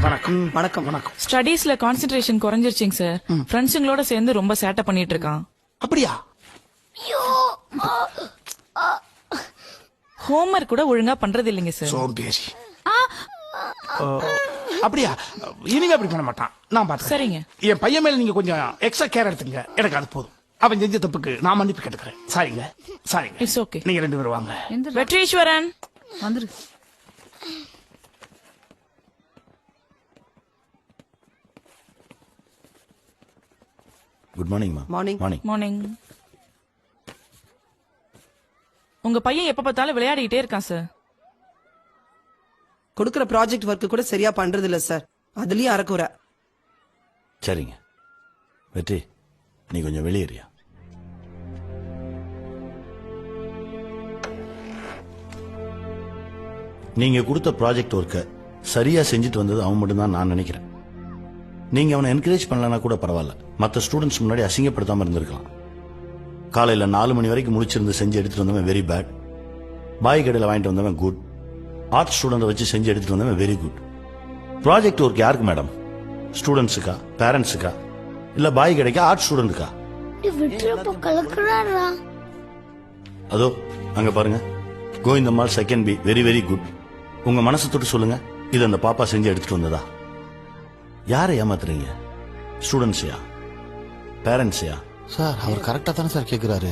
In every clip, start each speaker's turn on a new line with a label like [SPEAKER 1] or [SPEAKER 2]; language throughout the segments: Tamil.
[SPEAKER 1] வணக்கம் வணக்கம் வணக்கம்.
[SPEAKER 2] ஸ்டடீஸ்ல கான்சென்ட்ரேஷன் குறைஞ்சிருச்சுங்க சார். ஃப்ரெண்ட்ஸுங்களோட சேர்ந்து ரொம்ப சேட்டை பண்ணிட்டு இருக்கான்.
[SPEAKER 1] அப்படியா?
[SPEAKER 2] ஹோம்வொர்க் கூட ஒழுங்கா பண்றது இல்லைங்க சார்.
[SPEAKER 1] சோம்பேறி. அப்படியா? இனிமே அப்படி பண்ண மாட்டான். நான் பாத்து.
[SPEAKER 2] சரிங்க.
[SPEAKER 1] என் பையன் மேல நீங்க கொஞ்சம் எக்ஸ்ட்ரா கேர் எடுத்துங்க. எனக்கு அது போதும். அவன் செஞ்ச தப்புக்கு நான் மன்னிப்பு கேட்டுக்கிறேன். சாரிங்க சாரிங்க.
[SPEAKER 2] It's okay.
[SPEAKER 1] நீங்க ரெண்டு பேரும் வாங்க.
[SPEAKER 2] வெட்ரீஸ்வரன்
[SPEAKER 3] வந்துரு.
[SPEAKER 4] குட் மார்னிங் மா.
[SPEAKER 3] மார்னிங்.
[SPEAKER 4] மார்னிங்.
[SPEAKER 2] மார்னிங். உங்க பையன் எப்ப பார்த்தாலும் விளையாடிட்டே இருக்கான் சார்.
[SPEAKER 3] கொடுக்கிற ப்ராஜெக்ட் ஒர்க் கூட சரியா பண்றது இல்ல சார். அதுலயும் அறக்குற.
[SPEAKER 4] சரிங்க. வெற்றி, நீ கொஞ்சம் வெளியேறியா? நீங்க கொடுத்த ப்ராஜெக்ட் ஒர்க்கை சரியா செஞ்சுட்டு வந்தது அவன் மட்டும்தான் நான் நினைக்கிறேன். நீங்க அவனை என்கரேஜ் பண்ணலனா கூட பரவாயில்ல, மற்ற ஸ்டூடெண்ட்ஸ் முன்னாடி அசிங்கப்படுத்தாம இருந்திருக்கலாம். காலையில 4 மணி வரைக்கும் முடிச்சிருந்து செஞ்சு எடுத்துட்டு வந்தவன் வெரி பேட். பாய் கடையில் வாங்கிட்டு வந்தவன் குட். ஆர்ட் ஸ்டூடெண்ட் வச்சு செஞ்சு எடுத்துட்டு வந்தவன் வெரி குட். ப்ராஜெக்ட் ஒர்க் யாருக்கு மேடம்? ஸ்டூடெண்ட்ஸுக்கா, பேரண்ட்ஸுக்கா, இல்ல பாய் கடைக்கா, ஆர்ட் ஸ்டூடெண்ட்டுக்கா? அதோ அங்க பாருங்க, Govindammal second B, very very good. உங்க மனசு தொட்டு சொல்லுங்க, இது அந்த பாப்பா செஞ்சு எடுத்துட்டு வந்ததா? யாரை ஏமாத்துறீங்க? ஸ்டூடெண்ட்ஸையா, பேரண்ட்ஸையா?
[SPEAKER 5] சார் அவர் கரெக்டா தானே சார் கேக்குறாரு.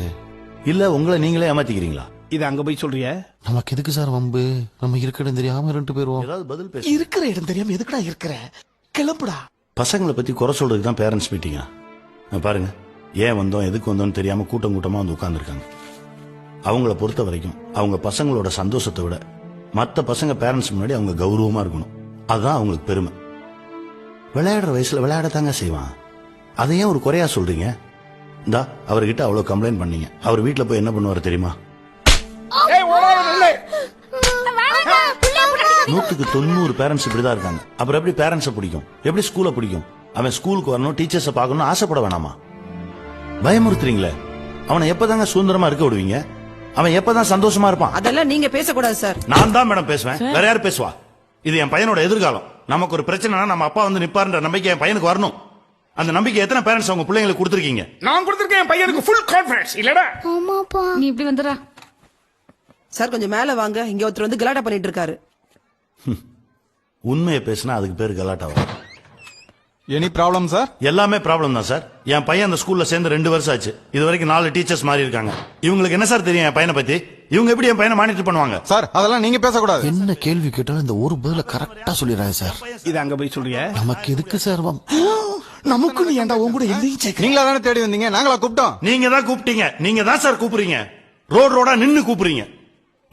[SPEAKER 4] இல்ல உங்களை நீங்களே ஏமாத்திக்கிறீங்களா?
[SPEAKER 1] இது அங்க போய் சொல்றிய?
[SPEAKER 5] நமக்கு எதுக்கு சார் வம்பு? நம்ம இருக்க இடம் தெரியாம ரெண்டு பேரும்
[SPEAKER 4] ஏதாவது பதில் பேச.
[SPEAKER 1] இருக்கிற இடம் தெரியாம எதுக்குடா இருக்கிற? கிளம்புடா.
[SPEAKER 4] பசங்களை பத்தி குறை சொல்றதுக்கு தான் பேரண்ட்ஸ் மீட்டிங்கா? பாருங்க, ஏன் வந்தோம் எதுக்கு வந்தோம்னு தெரியாம கூட்டம் கூட்டமா வந்து உட்கார்ந்துருக்காங்க. அவங்கள பொறுத்த வரைக்கும் அவங்க பசங்களோட சந்தோஷத்தை விட மற்ற பசங்க பேரண்ட்ஸ் முன்னாடி அவங்க கௌரவமா இருக்கணும். அதுதான் அவங்களுக்கு பெருமை. விளையாடுற வயசுல விளையாடத்தாங்க செய்வான். அதையே ஒரு குறையா சொல்றீங்க? இந்தா அவர்கிட்ட அவ்வளவு கம்ப்ளைண்ட் பண்ணீங்க, அவர் வீட்டுல போய் என்ன பண்ணுவாரு தெரியுமா? 100% பேரண்ட்ஸ் இப்படிதான் இருக்காங்க. அப்புறம் எப்படி பேரண்ட்ஸை பிடிக்கும்? எப்படி ஸ்கூலை பிடிக்கும்? அவன் ஸ்கூலுக்கு வரணும், டீச்சர்ஸை பார்க்கணும் ஆசைப்பட வேணாமா? பயமுறுத்துறீங்களே. அவனை எப்பதாங்க சுதந்திரமா இருக்க விடுவீங்க? அவன் எப்பதான் சந்தோஷமா இருப்பான்?
[SPEAKER 3] அதெல்லாம் நீங்க பேசக்கூடாது சார்.
[SPEAKER 4] நான் தான் மேடம் பேசுவேன், வேற யார் பேசுவா? இது என் பையனோட எதிர்காலம். நமக்கு ஒரு பிரச்சனைனா நம்ம அப்பா வந்து நிப்பாருன்ற நம்பிக்கை என் பையனுக்கு வரணும். அந்த நம்பிக்கை எத்தனை பேரண்ட்ஸ் அவங்க பிள்ளைங்களுக்கு கொடுத்துருக்கீங்க?
[SPEAKER 1] நான் கொடுத்திருக்கேன் என் பையனுக்கு ஃபுல் கான்ஃபிடன்ஸ். இல்லடா?
[SPEAKER 6] ஆமாப்பா. நீ இப்படி வந்துடா
[SPEAKER 3] சார். கொஞ்சம் மேல வாங்க. இங்க ஒருத்தர் வந்து கலாட்டா பண்ணிட்டு இருக்காரு.
[SPEAKER 4] உண்மையை பேசினா அதுக்கு பேர் கலாட்டாவா?
[SPEAKER 5] Any problem sir?
[SPEAKER 4] எல்லாமே ப்ராப்ளம் தான் சார். என் பையன் அந்த ஸ்கூல்ல சேர்ந்து 2 வருஷம் ஆச்சு. இது வரைக்கும் 4 டீச்சர்ஸ் மாறி இருக்காங்க. இவங்களுக்கு என்ன சார் தெரியும் என் பையனை பத்தி? இவங்க எப்படி என் பையனை மானிட்டர் பண்ணுவாங்க?
[SPEAKER 5] சார் அதெல்லாம் நீங்க பேசக்கூடாது. என்ன கேள்வி கேட்டாலும் இந்த ஒரு பதில கரெக்டா சொல்லிடுறாங்க சார்.
[SPEAKER 1] இது அங்க போய் சொல்றிய?
[SPEAKER 5] நமக்கு எதுக்கு சார்
[SPEAKER 1] நமக்கு நீ ஏன்டா உன் கூட எல்லையும் சேர்க்க?
[SPEAKER 5] நீங்களா தானே தேடி வந்தீங்க, நாங்களா கூப்பிட்டோம்?
[SPEAKER 4] நீங்க தான் கூப்பிட்டீங்க. நீங்க தான் சார் கூப்பிடுறீங்க. ரோடா நின்னு கூப்பிடுறீங்க.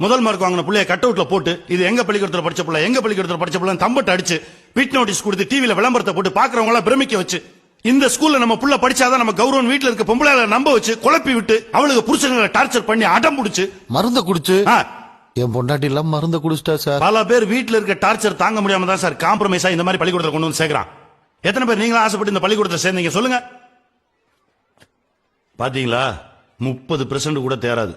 [SPEAKER 4] முதல் மார்க் வாங்கின பிள்ளைய கட் அவுட்ல போட்டு இது எங்க பள்ளிக்கூடத்துல படிச்ச பிள்ளை, எங்க பள்ளிக்கூடத்துல படிச்ச பிள்ளை தம்பட்டு அடிச்சு பிட் நோட்டீஸ் கொடுத்து டிவில விளம்பரத்தை போட்டு பாக்குறவங்க எல்லாம் பிரமிக்க வச்சு, இந்த ஸ்கூல்ல நம்ம புள்ள படிச்சாதான் நம்ம கௌரவம் வீட்டுல இருக்க பொம்பளை நம்ப வச்சு குழப்பி விட்டு அவளுக்கு புருஷங்களை டார்ச்சர் பண்ணி அடம் பிடிச்சு
[SPEAKER 5] மருந்த குடிச்சு என் பொண்டாட்டி எல்லாம் மருந்த குடிச்சிட்டா சார்.
[SPEAKER 4] பல பேர் வீட்டுல இருக்க டார்ச்சர் தாங்க முடியாம தான் சார் காம்ப்ரமைஸா இந்த மாதிரி பள்ளிக்கூடத்தை கொண்டு வந்து சேர்க்கிறான். எத்தனை பேர் நீங்களும் ஆசைப்பட்டு இந்த பள்ளிக்கூடத்தை சேர்ந்தீங்க சொல்லுங்க? பாத்தீங்களா, 30% கூட தேராது.